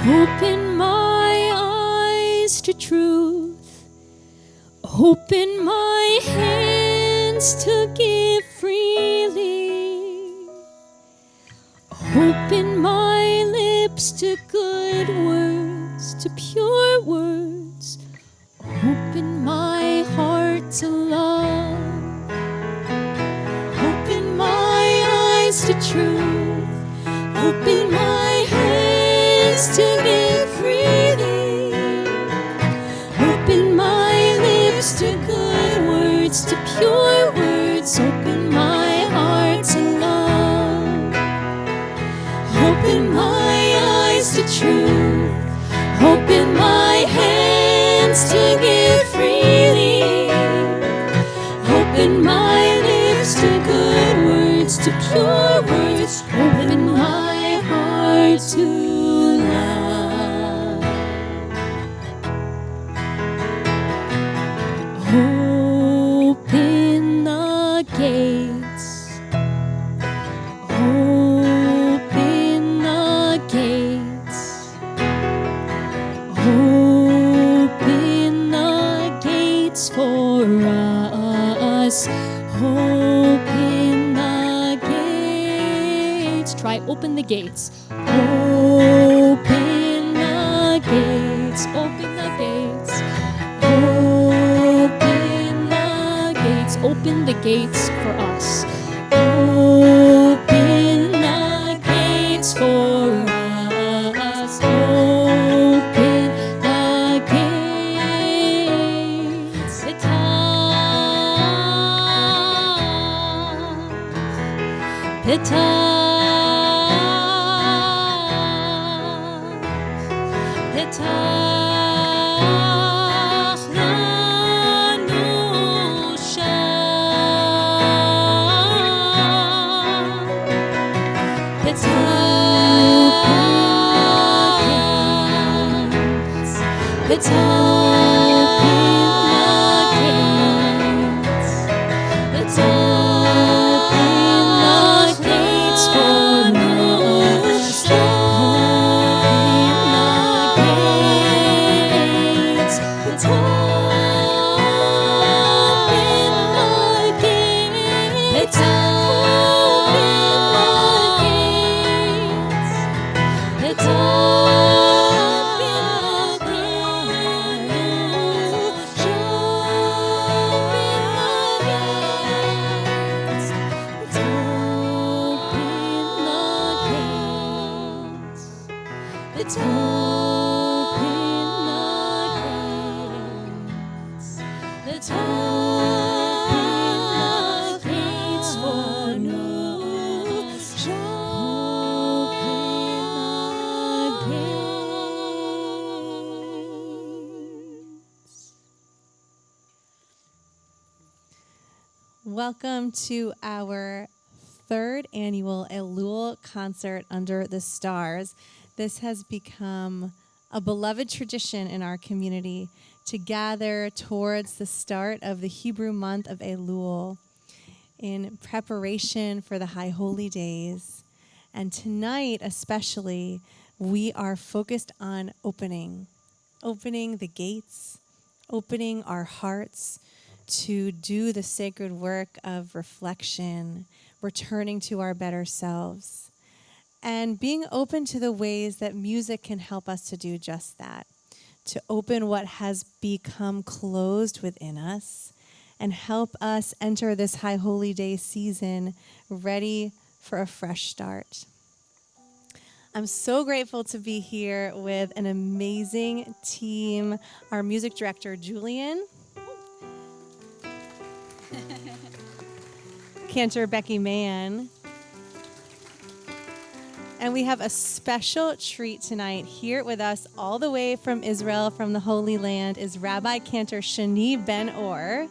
Open my eyes to truth. Open my hands to give freely. Open my lips to good words, to pure words. Open my heart to love. Open my eyes to truth. Open my hands to give freely. Open my lips to good words, to pure words. Open my heart to love. Open my eyes to truth. Open my hands to give freely. Open my lips to good words, to pure words. Open my heart to love. Open the gates. Open the gates. Open the gates for us. Open the gates. Try open the gates. Open the gates. Open the gates. Open the gates. Open the gates for us. Open the gates for us. Open the gates. Petah. Petah Lanu Sha'ar. Petah. Petah. Welcome to our third annual Elul Concert under the stars. This has become a beloved tradition in our community to gather towards the start of the Hebrew month of Elul in preparation for the High Holy Days. And tonight especially, we are focused on opening the gates, opening our hearts to do the sacred work of reflection, returning to our better selves, and being open to the ways that music can help us to do just that, to open what has become closed within us and help us enter this High Holy Day season ready for a fresh start. I'm so grateful to be here with an amazing team, our music director, Julian, Cantor Becky Mann. And we have a special treat tonight. Here with us all the way from Israel, from the Holy Land, is Rabbi Cantor Shani Ben-Or.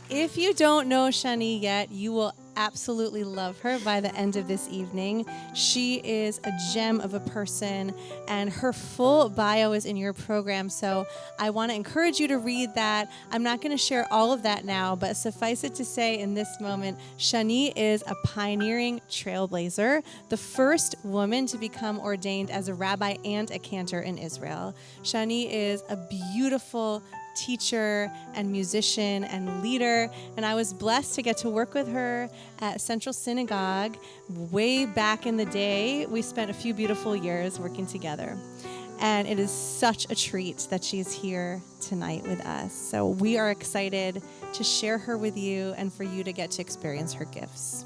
If you don't know Shani yet, you will absolutely love her by the end of this evening. She is a gem of a person, and her full bio is in your program, so I want to encourage you to read that. I'm not going to share all of that now, but suffice it to say in this moment, Shani is a pioneering trailblazer, the first woman to become ordained as a rabbi and a cantor in Israel. Shani is a beautiful teacher and musician and leader, and I was blessed to get to work with her at Central Synagogue way back in the day. We spent a few beautiful years working together, and it is such a treat that she's here tonight with us. So we are excited to share her with you and for you to get to experience her gifts.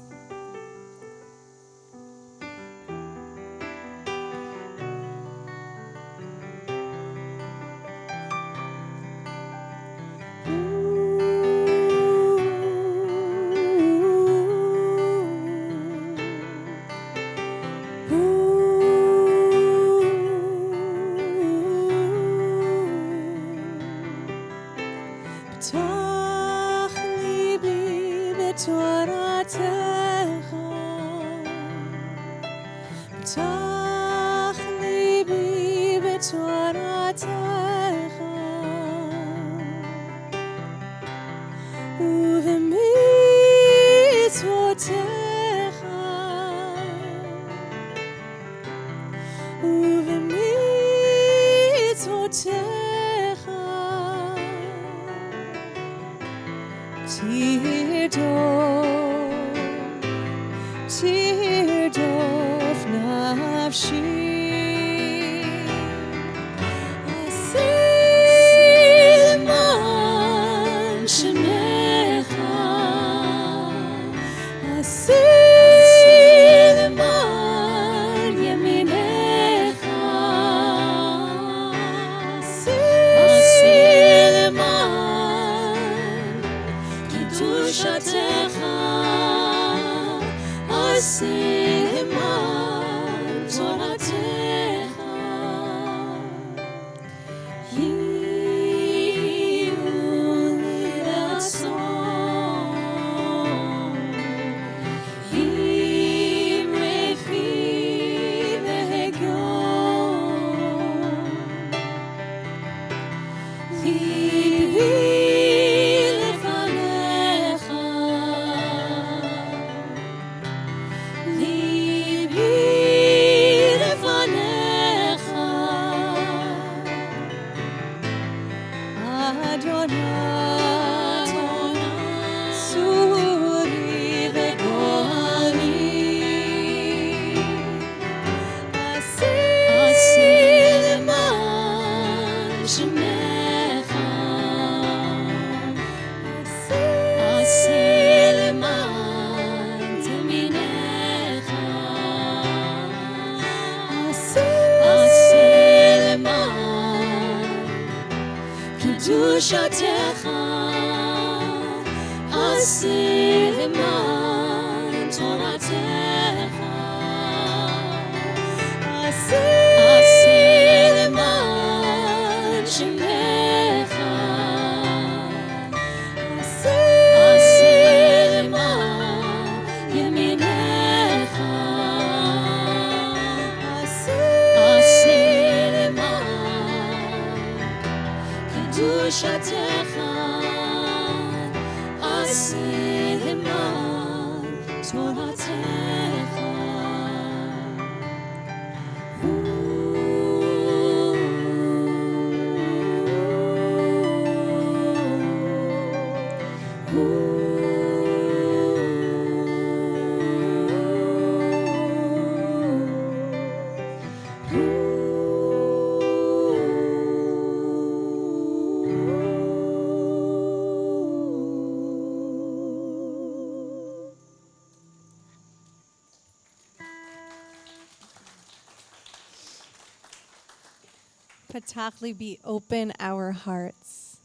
Libi, open our hearts.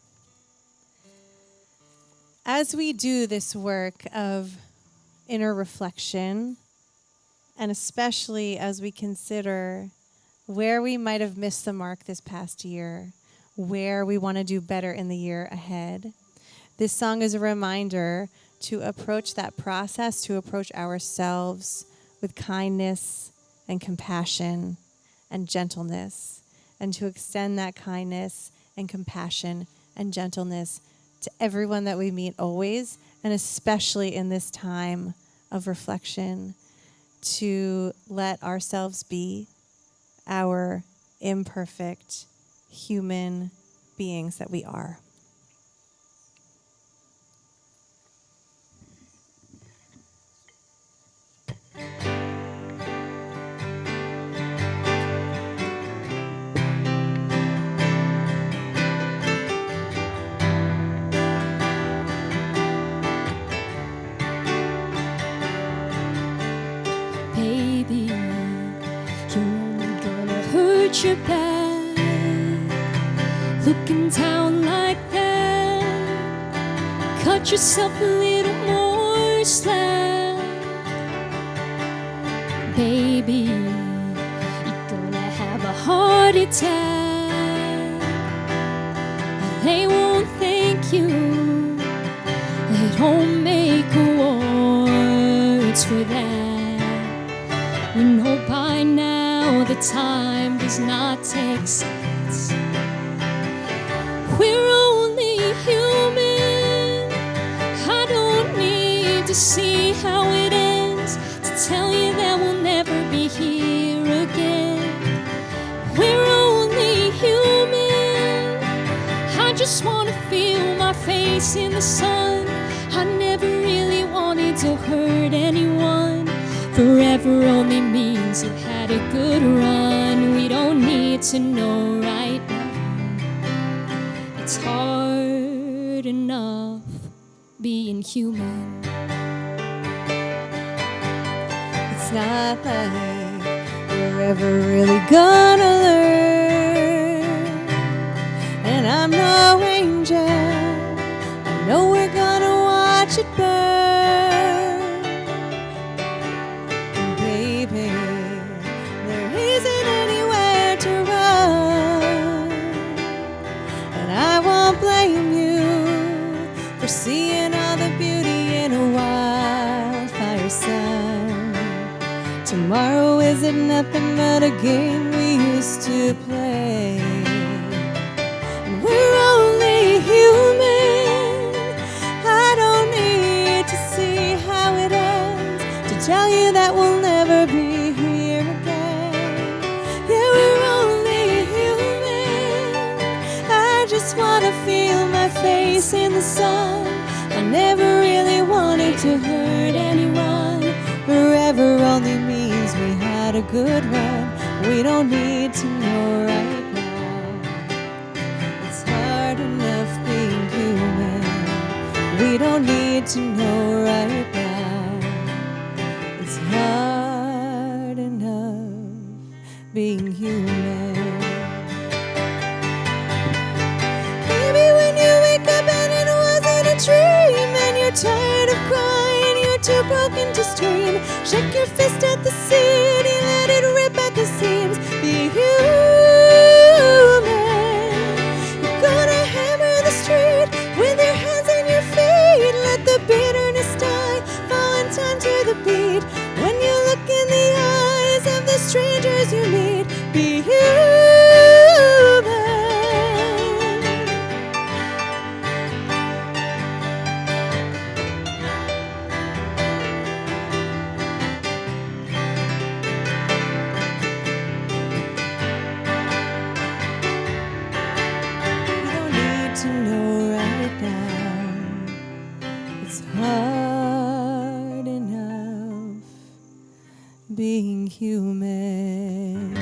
As we do this work of inner reflection, and especially as we consider where we might have missed the mark this past year, where we want to do better in the year ahead, this song is a reminder to approach that process, to approach ourselves with kindness and compassion and gentleness, and to extend that kindness and compassion and gentleness to everyone that we meet always, and especially in this time of reflection, to let ourselves be our imperfect human beings that we are. Baby, you're only gonna hurt your back, looking down like that. Cut yourself a little more slack. Baby, you're gonna have a heart attack. They won't thank you. They don't make awards for that. You know by now the time does not take sense. We're only human. I don't need to see how it ends to tell you that we'll never be here again. We're only human. I just want to feel my face in the sun. I never really wanted to hurt anyone. Forever only means you had a good run. We don't need to know right now. It's hard enough being human. It's not like we're ever really gonna learn. And I'm no angel. I know we're gonna watch it burn. Seeing all the beauty in a wildfire sun. Tomorrow isn't nothing but a game we used to play. And we're only human. I don't need to see how it ends to tell you that we'll never be here again. Yeah, we're only human. I just want to feel my face in the sun. I never really wanted to hurt anyone. Forever only means we had a good run. We don't need to know right now. It's hard enough being human. We don't need to know right now. It's hard enough being human. Maybe when you wake up and it wasn't a dream, and you're tired of crying, you're too broken to scream. Shake your fist at the city, let it rip at the seams. Be human. You're gonna hammer the street with your hands and your feet. Let the bitterness die, fall in time to the beat. When you look in the eyes of the strangers you meet, be human. Hard enough being human.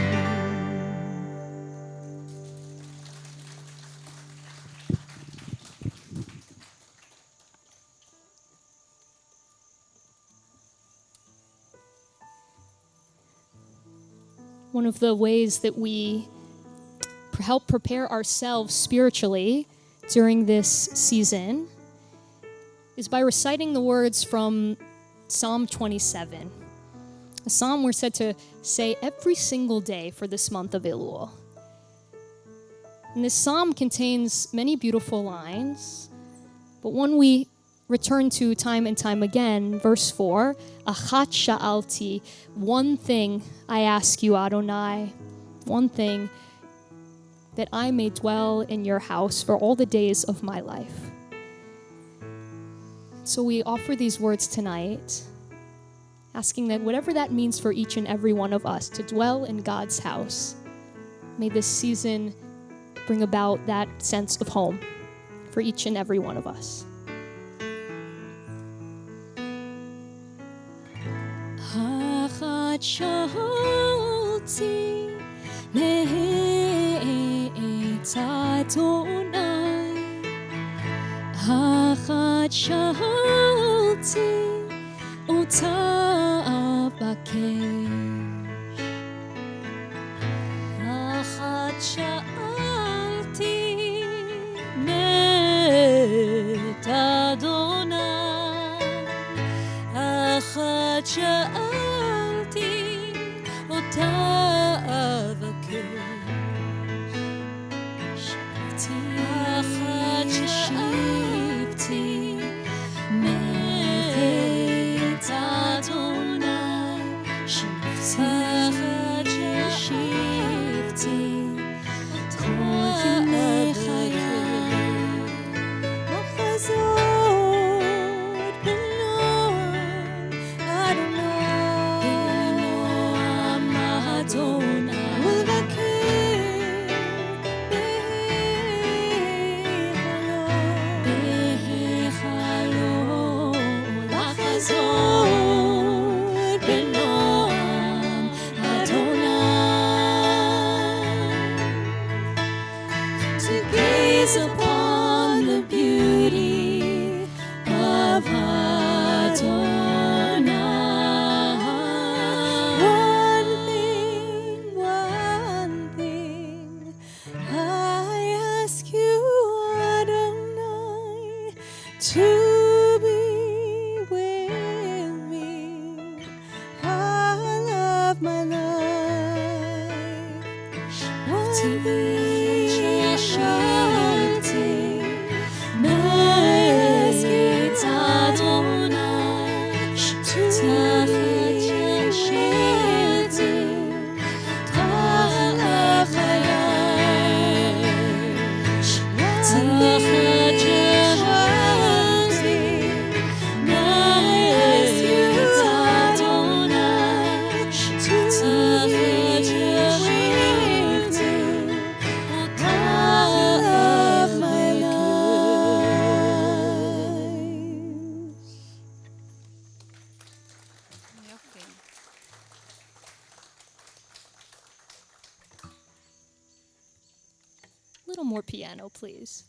One of the ways that we help prepare ourselves spiritually during this season is by reciting the words from Psalm 27, a psalm we're said to say every single day for this month of Elul. And this psalm contains many beautiful lines, but one we return to time and time again. Verse 4, Achat Sha'alti, one thing I ask you, Adonai, one thing, that I may dwell in your house for all the days of my life. So we offer these words tonight, asking that whatever that means for each and every one of us to dwell in God's house, may this season bring about that sense of home for each and every one of us. Achat Sha'alti le'etz Adonai, Achat Sha'alti ota abakesh, Achat Sha'alti me'et Adonai, Achat Sha'alti ota abakesh, Achat Sha'alti me'et Adonai, Shifti kol Mechakeh, Ochazot b'Noam Adonai, b'Noam Adonai, Ulvakir b'Hechalo, Ochazot b'Noam Adonai, to gaze upon the beauty of Adonai. One thing I ask you, Adonai, to be with me all of my life. One thing Sha'alti me'et Adonai, Sha'alti kol chayai, Sha'alti me'et Adonai, A little more piano, please.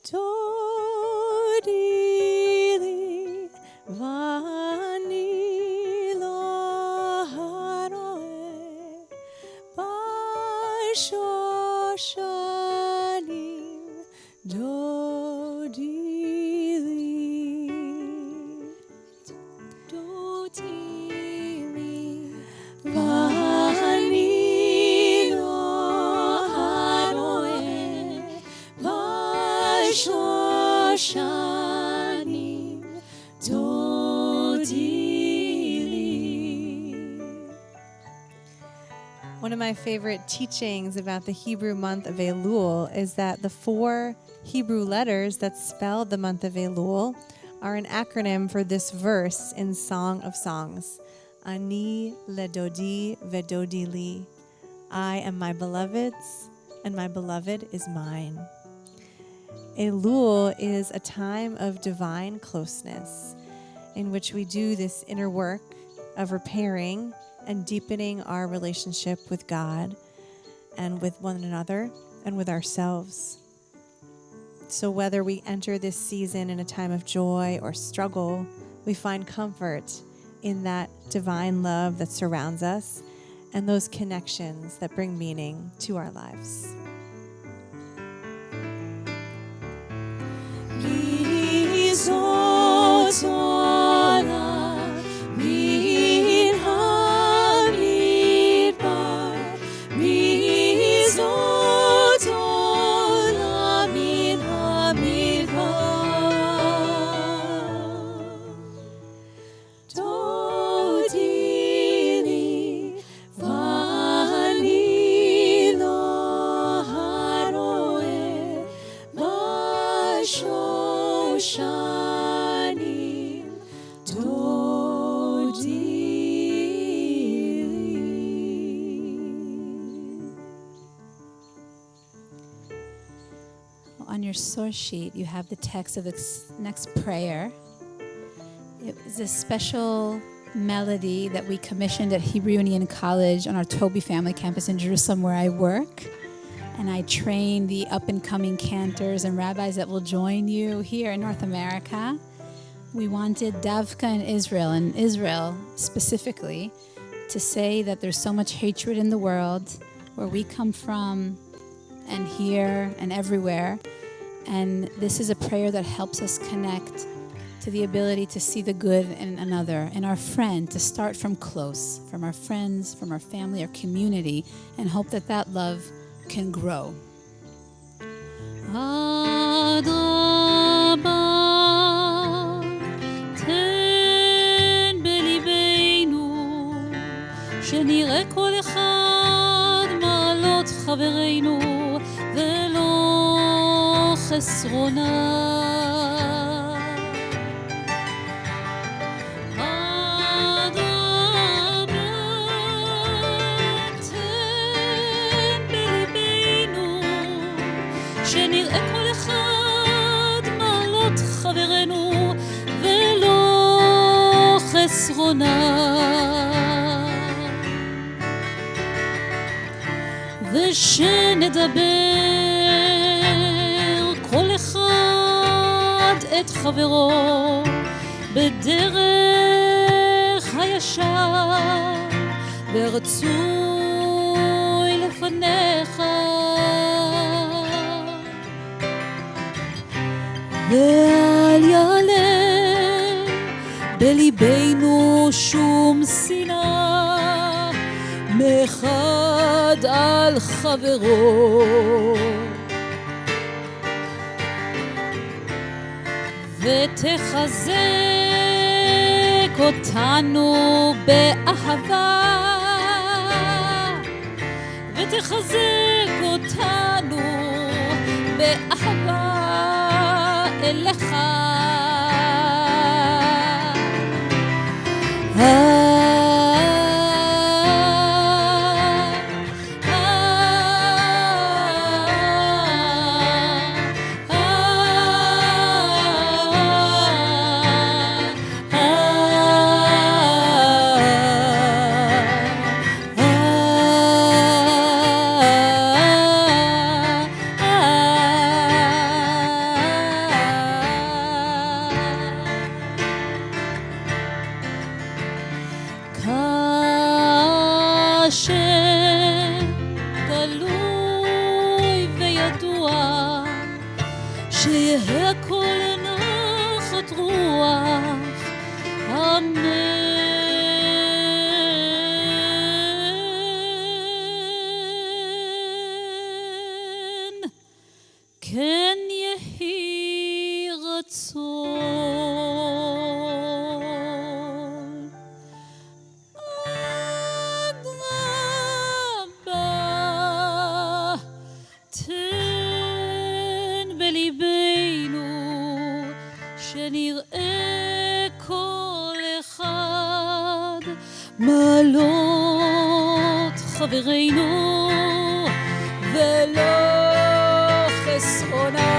Dodi vani lo haroe b'shoshanim, Dodi vani lo haroe b'shoshanim, Dodi. One of my favorite teachings about the Hebrew month of Elul is that the 4 Hebrew letters that spell the month of Elul are an acronym for this verse in Song of Songs. Ani ledodi vedodi li. I am my beloved's, and my beloved is mine. Elul is a time of divine closeness in which we do this inner work of repairing and deepening our relationship with God and with one another and with ourselves. So whether we enter this season in a time of joy or struggle, we find comfort in that divine love that surrounds us and those connections that bring meaning to our lives. Mizotola, minha on your source sheet, you have the text of this next prayer. It was a special melody that we commissioned at Hebrew Union College on our Toby family campus in Jerusalem, where I work. And I train the up-and-coming cantors and rabbis that will join you here in North America. We wanted Davka in Israel, and Israel specifically, to say that there's so much hatred in the world, where we come from, and here, and everywhere. And this is a prayer that helps us connect to the ability to see the good in another, in our friend, to start from close, from our friends, from our family, our community, and hope that that love can grow. Adrabah, תן בליבנו, שנראה כל אחד מעלות חברינו, ולא חסרונה. שנראה כל אחד מעלות חברנו ולא חסרונה, ושנדבר כל אחד את חברו בדרך הישר ורצוי לפניך, ואל יעלה בליבנו שום שנאה מאחד על חברו, ותחזק אותנו באהבה, ותחזק אותנו באהבה אליך. חברינו ולא חסרונה.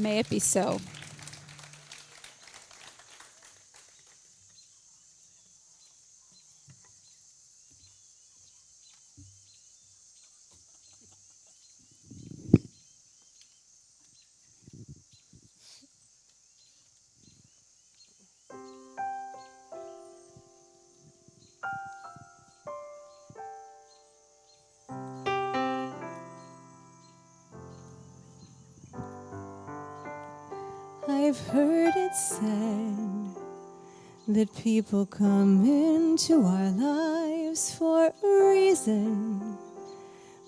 May it be so. I've heard it said that people come into our lives for a reason,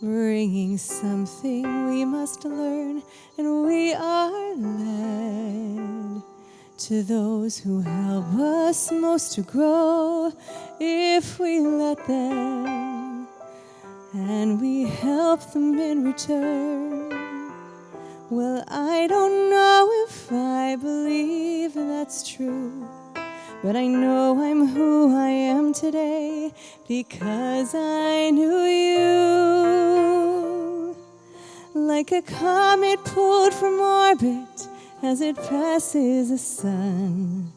bringing something we must learn, and we are led to those who help us most to grow if we let them, and we help them in return. Well, I don't know if I believe that's true, but I know I'm who I am today because I knew you. Like a comet pulled from orbit as it passes the sun,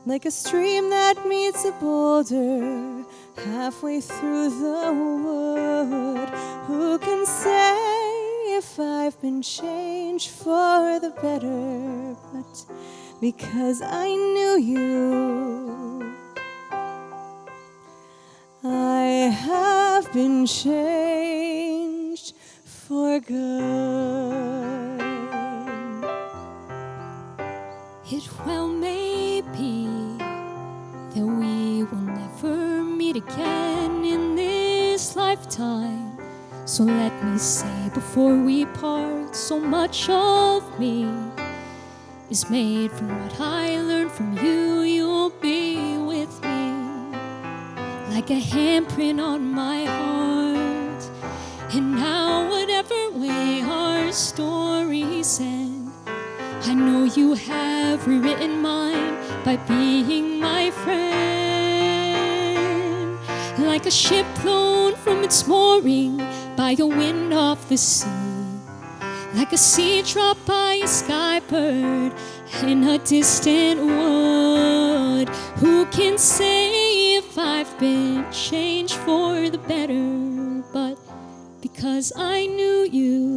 like a stream that meets a boulder halfway through the wood. Who can say if I've been changed for the better? But because I knew you, I have been changed for good. It well may be that we will never meet again in this lifetime. So let me say before we part, so much of me is made from what I learned from you. You'll be with me like a handprint on my heart. And now whatever way our stories end, I know you have rewritten mine by being my friend. Like a ship blown from its mooring by a wind off the sea, like a sea drop by a sky bird in a distant wood. Who can say if I've been changed for the better? But because I knew you,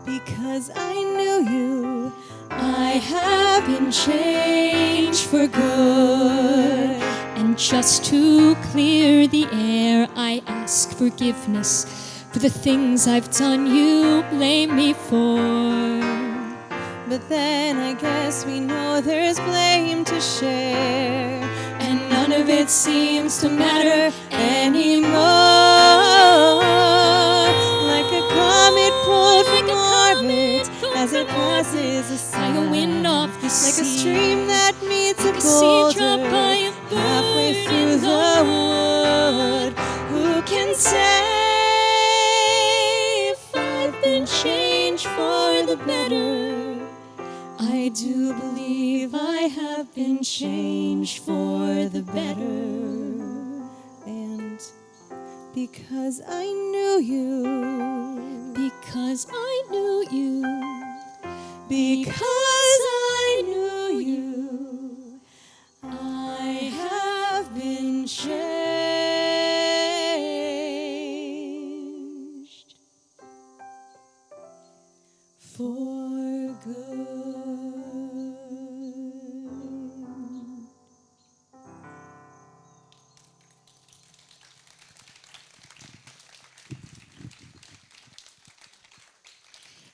because I knew you, I have been changed for good. And just to clear the air, I ask forgiveness for the things I've done you blame me for. But then I guess we know there's blame to share, and none of it seems to matter anymore. Like a comet pulled from orbit as it passes the sun, like a wind off the sea, like a stream that meets like a a sea boulder drop by a halfway bird through in the wood. Who can say if I've been changed for the better? I do believe I have been changed for the better. And because I knew you, because I knew you, because I knew you, I have been changed for good.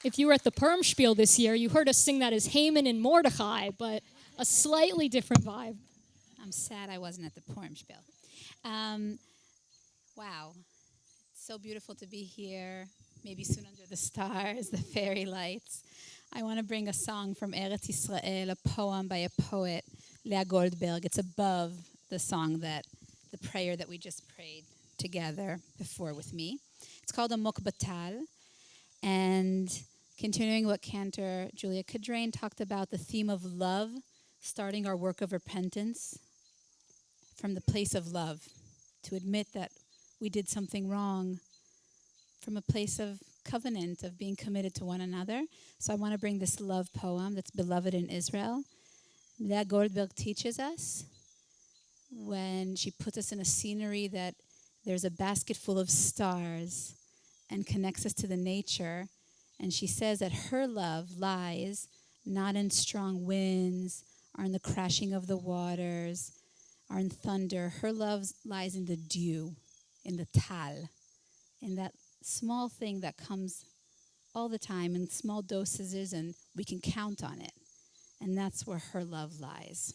If you were at the Perm Spiel this year, you heard us sing that as Haman and Mordecai, but a slightly different vibe. I'm sad I wasn't at the Pormspiel. Wow. It's so beautiful to be here, maybe soon under the stars, the fairy lights. I want to bring a song from Eretz Yisrael, a poem by a poet, Leah Goldberg. It's above the prayer that we just prayed together before with me. It's called Amok BaTal. And continuing what Cantor Julia Cadrain talked about, the theme of love, starting our work of repentance from the place of love, to admit that we did something wrong from a place of covenant of being committed to one another. So I want to bring this love poem that's beloved in Israel. Leah Goldberg teaches us when she puts us in a scenery that there's a basket full of stars and connects us to the nature. And she says that her love lies not in strong winds or in the crashing of the waters or in thunder. Her love lies in the dew, in the tal, in that small thing that comes all the time in small dosages and we can count on it. And that's where her love lies.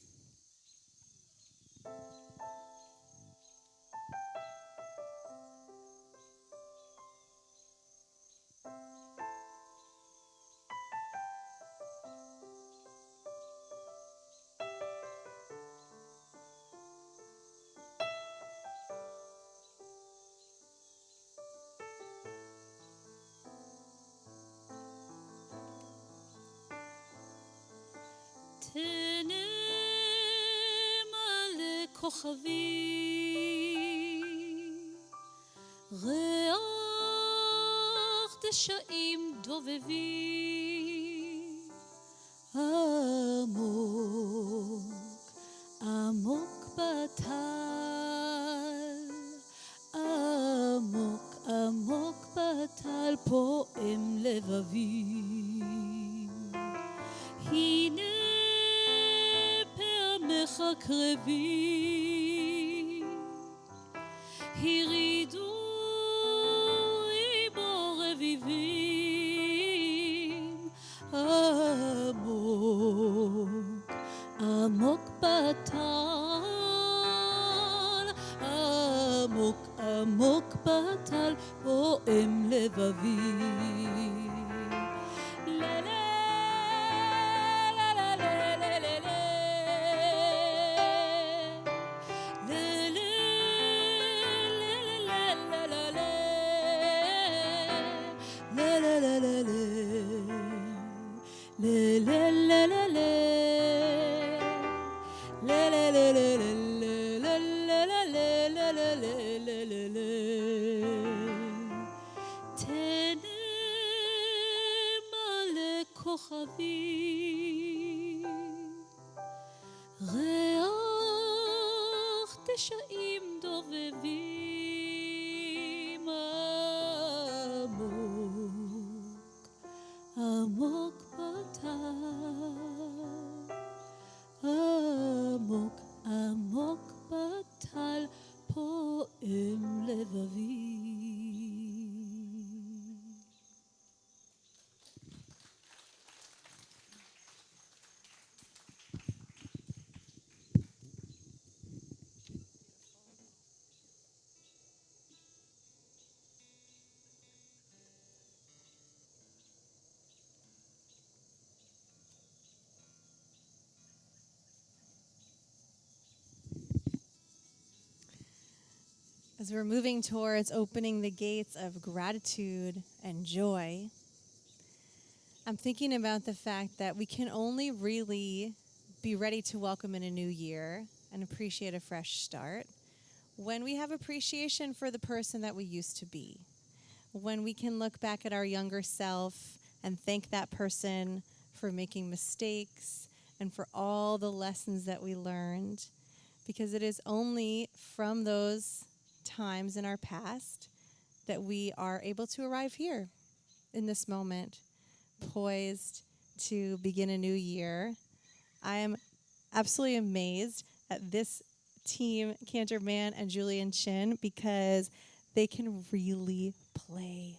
כוכבי ריח דשאים דובבים עמוק עמוק בטל עמוק עמוק בטל פועם לבבי הנה הקרבים הרידו בו רביבים עמוק עמוק בטל עמוק עמוק בטל פועם לבבי ריח דשאים דובבים עמוק עמוק בטל עמוק עמוק בטל פועם לבבי. As we're moving towards opening the gates of gratitude and joy, I'm thinking about the fact that we can only really be ready to welcome in a new year and appreciate a fresh start when we have appreciation for the person that we used to be. When we can look back at our younger self and thank that person for making mistakes and for all the lessons that we learned, because it is only from those times in our past that we are able to arrive here in this moment, poised to begin a new year. I am absolutely amazed at this team, Cantor Mann and Julian Chin, because they can really play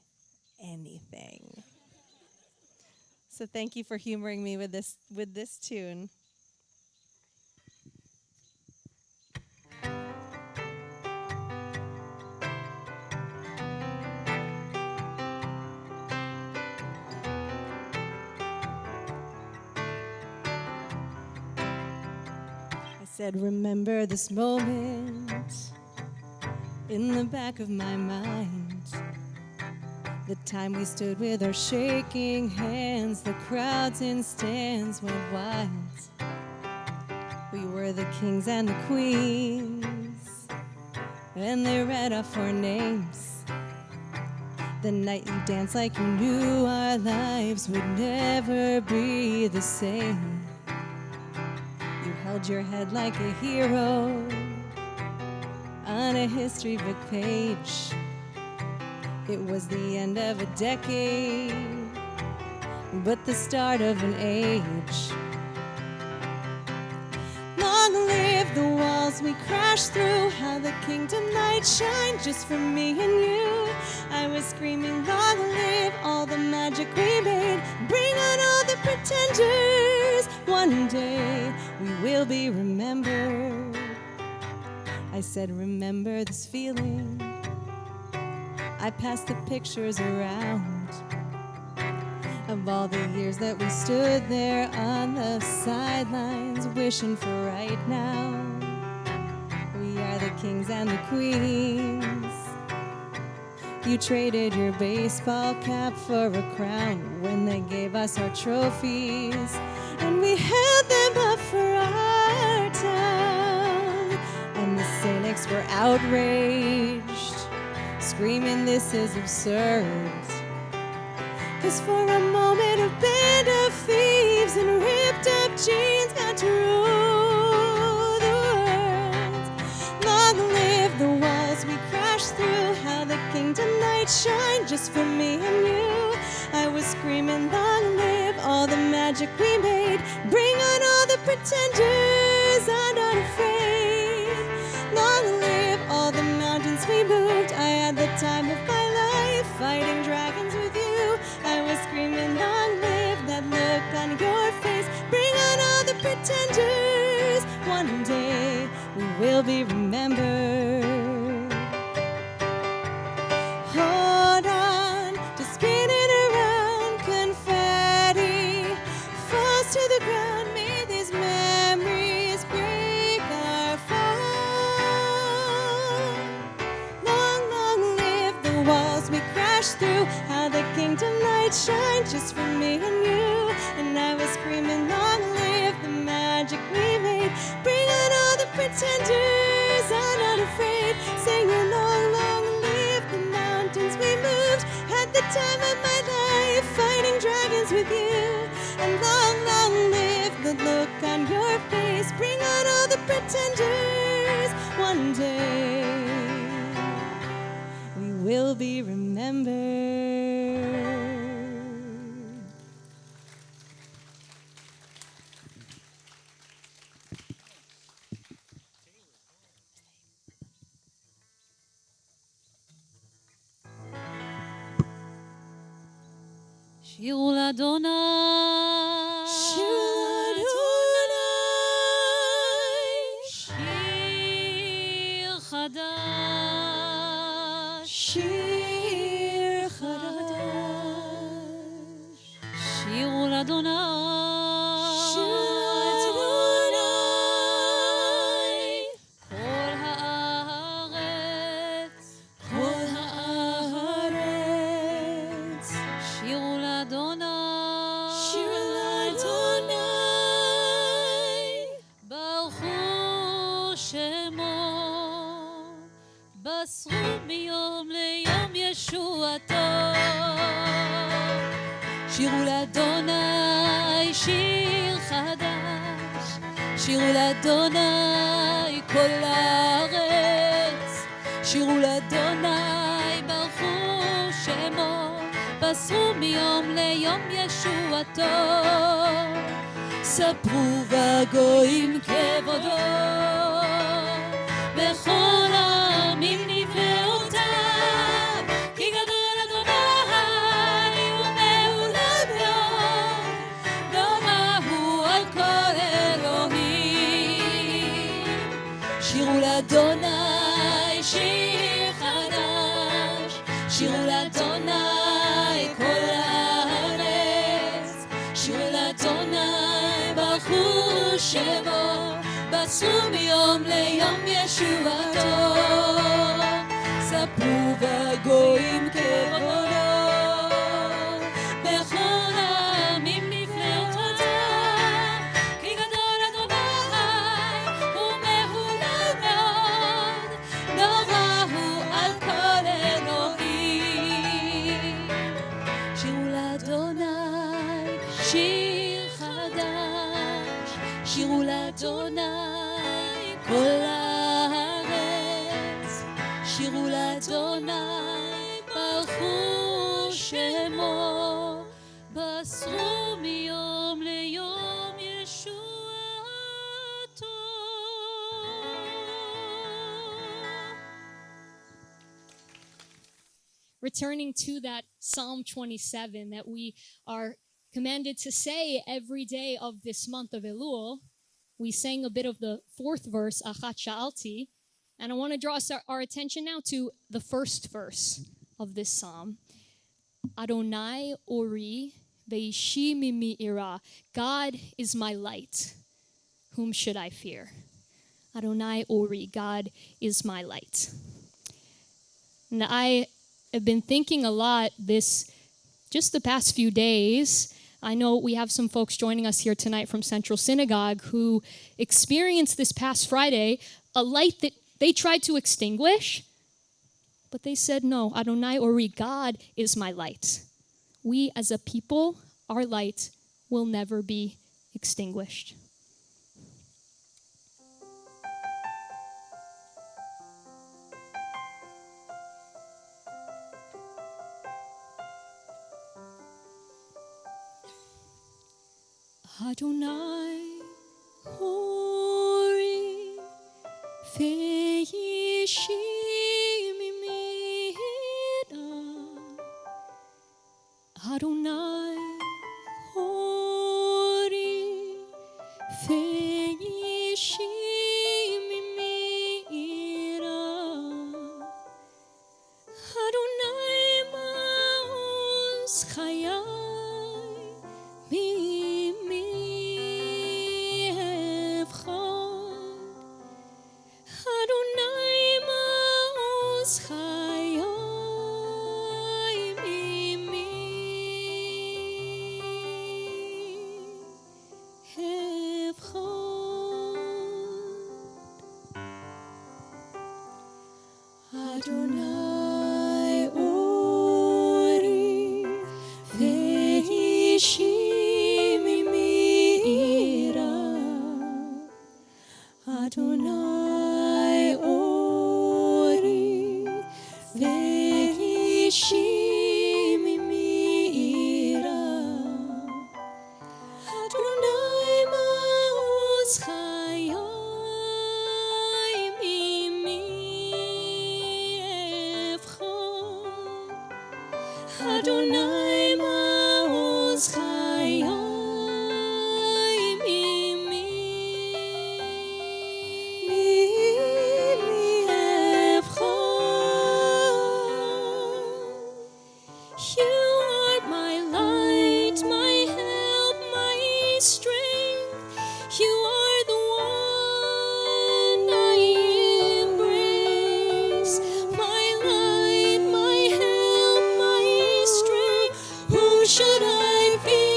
anything. So thank you for humoring me with this tune. Said, remember this moment in the back of my mind. The time we stood with our shaking hands, the crowds in stands went wild. We were the kings and the queens, and they read off our names. The night you danced like you knew our lives would never be the same. You held your head like a hero on a history book page. It was the end of a decade, but the start of an age. Long live the walls we crashed through, how the kingdom light shined just for me and you. I was screaming, long live all the magic we made, bring on all the pretenders. One day we will be remembered. I said, remember this feeling. I passed the pictures around of all the years that we stood there on the sidelines, wishing for right now. We are the kings and the queens. You traded your baseball cap for a crown when they gave us our trophies, and we held them up for our town. And the cynics were outraged, screaming, this is absurd. 'Cause for a moment a band of thieves in ripped up jeans got to rule the world. Long live the walls we crashed through, how the kingdom light shined just for me and you. I was screaming, long live all the magic we made, bring on all the pretenders, I'm not afraid. Long live all the mountains we moved, I had the time of my life, fighting dragons with you. I was screaming, long live that look on your face, bring on all the pretenders. One day we will be remembered. Hold on to spinning around, confetti falls to the ground. May these memories break our fall. Long, long live the walls we crashed through, how the kingdom light shine just for me and you. And I was screaming, long live the magic we made, bring on all the pretenders, I'm not afraid. Singing, long, long live the mountains we moved, had the time of my life, fighting dragons with you. And long, long live the look on your face, bring on all the pretenders. One day we will be remembered. שירו לאדוני, שירו שיר חדש, שיר חדש. שירו לאדוני, כל הארץ, כל הארץ. שירו לאדוני, שיר לאדוני. ברכו שמו, בשרו מיום ליום ישועתו. שירו לאדוני שיר חדש, שירו לאדוני כל הארץ, שירו לאדוני ברכו שמו, בשרו מיום ליום ישועתו. ספרו בגויים כבודו, בכל העמים נפלאותיו, כי גדול אדוני ומעולה מאוד, נורא הוא על כל אלוהים. שירו לאדוני שיר חדש, שירו לאדוני כל הארץ, שירו לאדוני ברכו שמו, בשרו מיום ליום ישועתו. ספרו בגויים כבודו, בכל העמים נפלאותיו, כי גדול אדוני ומהולל מאוד, נורא הוא על כל אלוהים. שיר חדש, שירו לאדוני כל הארץ, שירו לאדוני ברכו שמו, בסרו מיום ליום ישועתו. Returning to that Psalm 27 that we are commanded to say every day of this month of Elul, we sang a bit of the fourth verse, Achat Sha'alti, and I want to draw our attention now to the first verse of this psalm. Adonai ori veishi mimi ira. God is my light. Whom should I fear? Adonai ori. God is my light. And I have been thinking a lot just the past few days. I know we have some folks joining us here tonight from Central Synagogue who experienced this past Friday a light that they tried to extinguish, but they said, no, Adonai ori, God is my light. We as a people, our light will never be extinguished. Adonai ori veishi mimi ira. Adonai ori veishi mimi ira. Adonai ma'oz chayai Adonai ori veishi mimi ira. Adonai ori veishi mimi ira. Adonai ma'oz chayai. Adonai ma'oz chayai mimi evchon. You are my light, my help, my strength. You are the one I embrace. My light, my help, my strength. Who should I fear?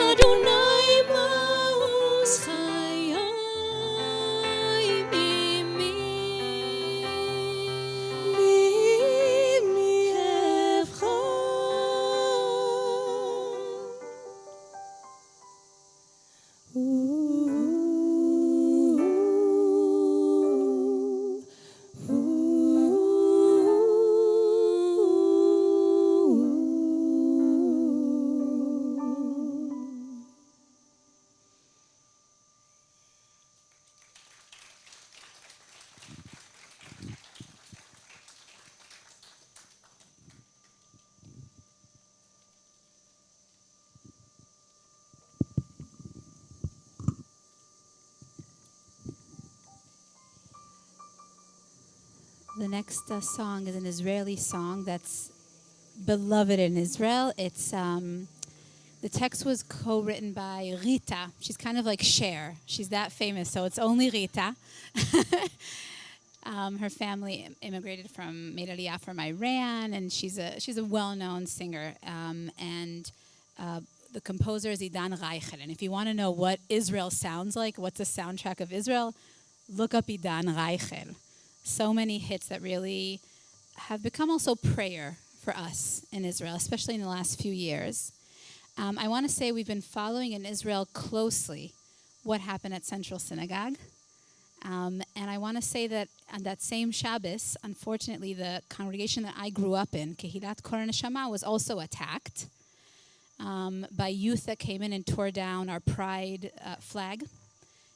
Adonai ma'oz chayai mimi The next song is an Israeli song that's beloved in Israel. It's the text was co-written by Rita. She's kind of like Sher. She's that famous, so it's only Rita. Her family immigrated made Aliyah from Iran, and she's a well-known singer. The composer is Idan Reichel. And if you want to know what Israel sounds like, what's the soundtrack of Israel, look up Idan Reichel. So many hits that really have become also prayer for us in Israel, especially in the last few years. I want to say we've been following in Israel closely what happened at Central Synagogue. And I want to say that on that same Shabbos, unfortunately, the congregation that I grew up in, Kehilat Kor Neshama, was also attacked by youth that came in and tore down our pride flag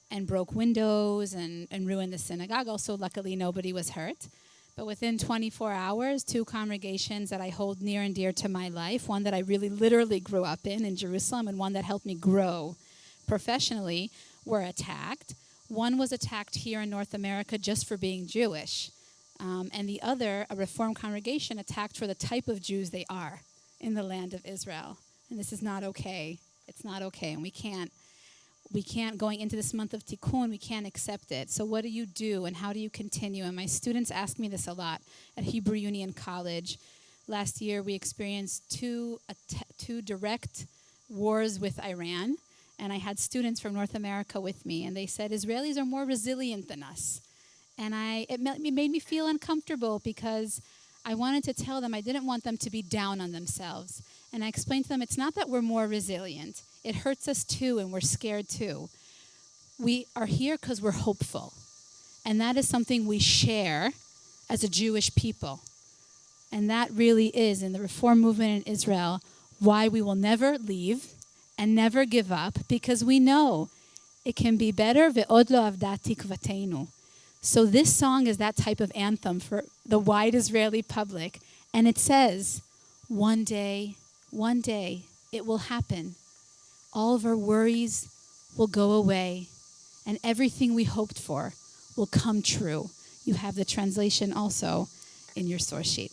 and broke windows and ruined the synagogue. Also, luckily, nobody was hurt. But within 24 hours, 2 congregations that I hold near and dear to my life, one that I really literally grew up in Jerusalem, and one that helped me grow professionally, were attacked. One was attacked here in North America just for being Jewish. And the other, a Reformed congregation, attacked for the type of Jews they are in the land of Israel. And this is not okay. It's not okay. And we can't, going into this month of Tikkun, we can't accept it. So what do you do and how do you continue? And my students ask me this a lot at Hebrew Union College. Last year we experienced two direct wars with Iran. And I had students from North America with me, and they said, Israelis are more resilient than us. And it made me feel uncomfortable because I wanted to tell them I didn't want them to be down on themselves. And I explained to them, it's not that we're more resilient. It hurts us too, and we're scared too. We are here because we're hopeful. And that is something we share as a Jewish people. And that really is, in the Reform movement in Israel, why we will never leave and never give up, because we know it can be better. Ve'od lo avda tikvateinu. So this song is that type of anthem for the wide Israeli public. And it says, one day, it will happen. All of our worries will go away, and everything we hoped for will come true. You have the translation also in your source sheet.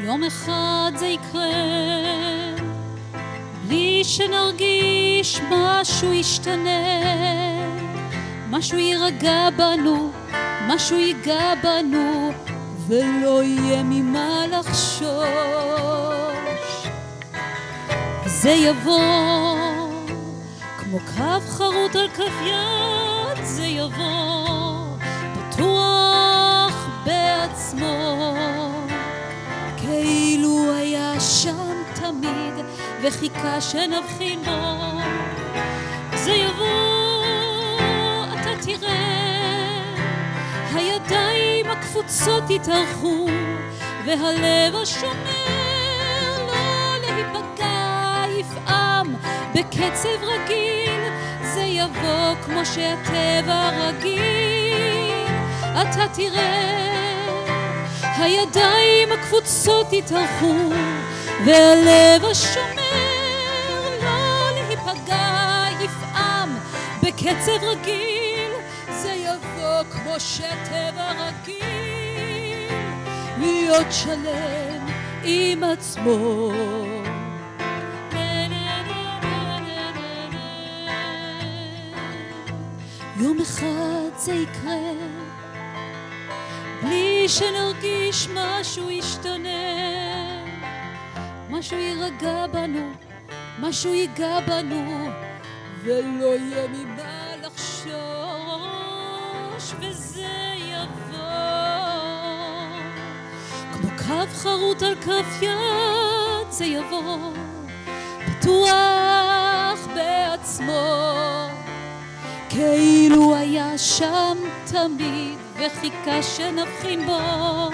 יום אחד זה יקרה, בלי שנרגיש משהו ישתנה, משהו יירגע בנו, משהו ייגע בנו, ולא יהיה ממה לחשוש. זה יבוא, כמו קו חרוט על כף יד, זה יבוא, בטוח בעצמו. כאילו היה שם תמיד וחיכה שנבחין בו. זה יבוא, אתה תראה, הידיים הקפוצות יתארחו, והלב השומר לא להיפגע יפעם בקצב רגיל. זה יבוא כמו שהטבע רגיל, אתה תראה, הידיים הקפוצות יתארחו, והלב השומר לא להיפגע יפעם בקצב רגיל. זה יבוא כמו שהטבע רגיל, להיות שלם עם עצמו. יום אחד זה יקרה, בלי שנרגיש משהו ישתנה, משהו יירגע בנו, משהו ייגע בנו, ולא יהיה ממה לחשוש. וזה יבוא כמו קו חרוט על כף יד, זה יבוא בטוח בעצמו, כאילו היה שם תמיד וחיכה שנבחין בו.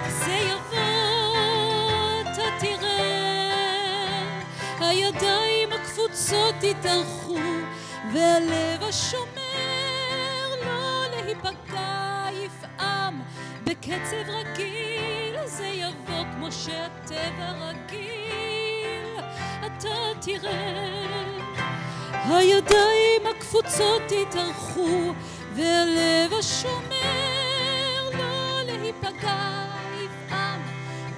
זה יבוא, אתה תראה, הידיים הקפוצות יתארחו, והלב השומר לא להיפגע יפעם בקצב רגיל. זה יבוא כמו שהטבע רגיל, אתה תראה, הידיים הקפוצות יתארחו, והלב השומר לא להיפגע יפעם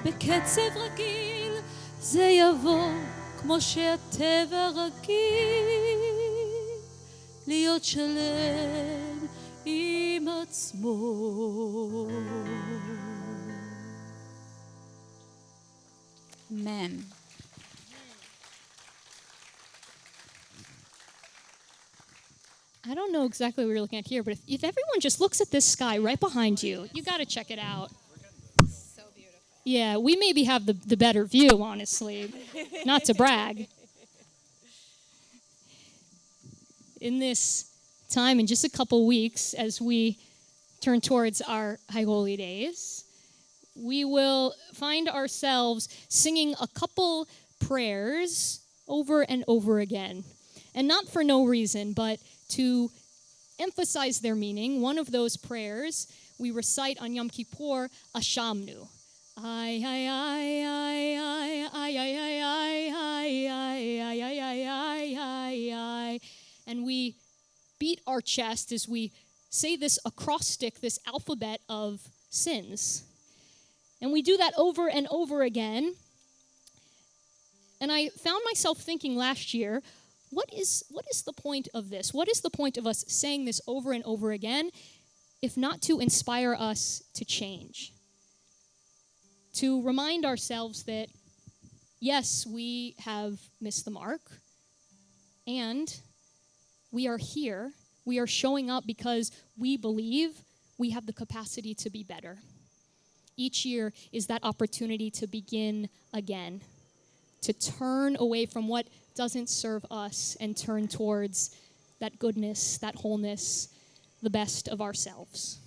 בקצב רגיל. זה יבוא כמו שהטבע רגיל, להיות שלם עם עצמו. Amen. I don't know exactly what you're looking at here, but if everyone just looks at this sky right behind you, you got to check it out. So beautiful. Yeah, we maybe have the better view, honestly. Not to brag. In this time, in just a couple weeks, as we turn towards our High Holy Days, we will find ourselves singing a couple prayers over and over again. And not for no reason, but to emphasize their meaning. One of those prayers we recite on Yom Kippur, Ashamnu. Ay, ay, ay, ay, ay, ay, ay, ay, ay, ay, ay, ay, ay, ay, ay, ay. And we beat our chest as we say this acrostic, this alphabet of sins. And we do that over and over again. And I found myself thinking last year, what is the point of this? What is the point of us saying this over and over again, if not to inspire us to change? To remind ourselves that, yes, we have missed the mark, and we are here. We are showing up because we believe we have the capacity to be better. Each year is that opportunity to begin again, to turn away from what doesn't serve us and turn towards that goodness, that wholeness, the best of ourselves.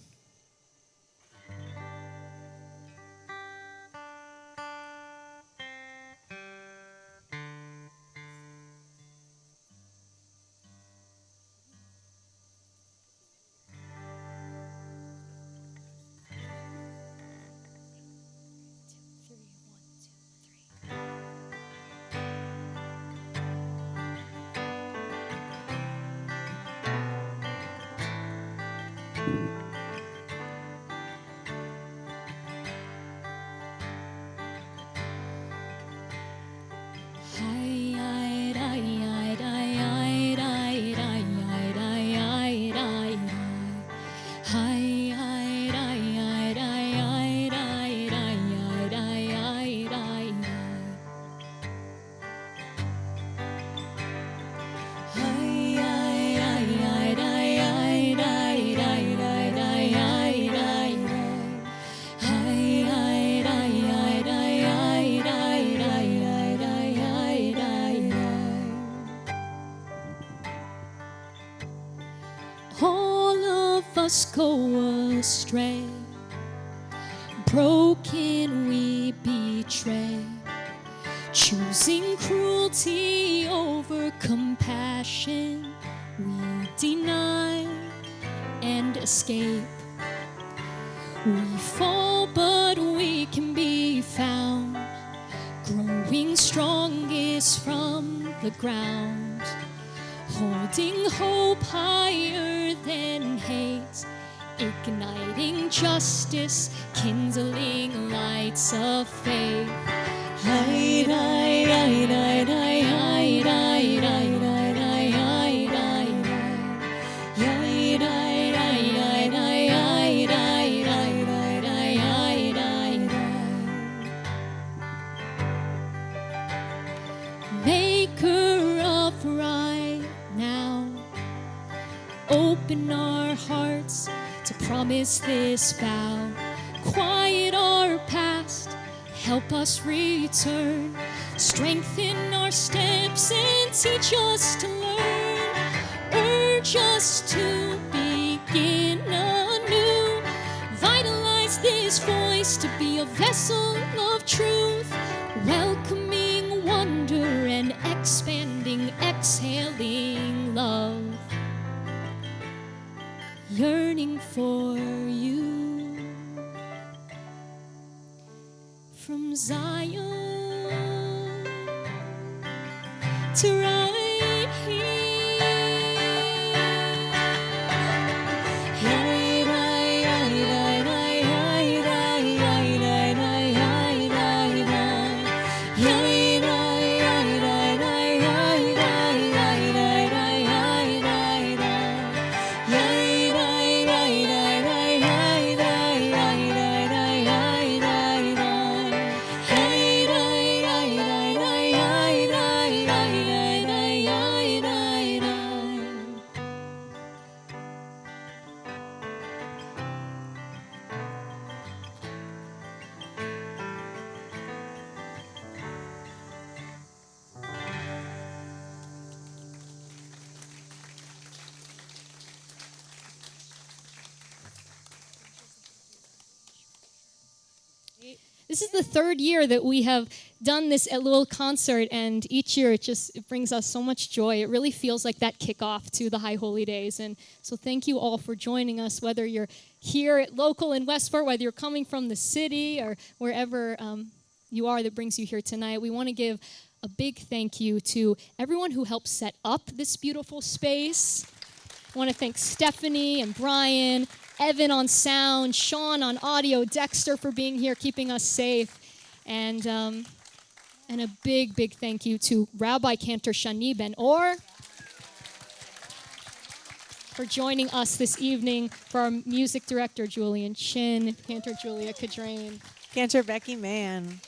Go astray, broken we betray, choosing cruelty over compassion, we deny and escape. We fall, but we can be found, growing strongest from the ground, holding hope higher than hate, igniting justice, kindling lights of faith. Hide, hide, hide, hide, hide, hide, hide, hide, hide, hide, hide, hide, hide, hide, hide, hide. Maker of right now, open our hearts to promise this vow. Quiet our past, help us return, strengthen our steps and teach us to learn, urge us to begin anew, vitalize this voice to be a vessel of truth, welcoming wonder and expanding, exhaling love. Yearning for you from Zion to right here. This is the third year that we have done this Elul Concert, and each year it brings us so much joy. It really feels like that kickoff to the High Holy Days. And so thank you all for joining us, whether you're here at local in Westport, whether you're coming from the city or wherever you are that brings you here tonight. We want to give a big thank you to everyone who helped set up this beautiful space. I want to thank Stephanie and Brian, Evan on sound, Sean on audio, Dexter for being here, keeping us safe, and a big, big thank you to Rabbi Cantor Shani Ben-Or for joining us this evening, for our music director, Julian Chin, Cantor Julia Cadrain. Cantor Becky Mann.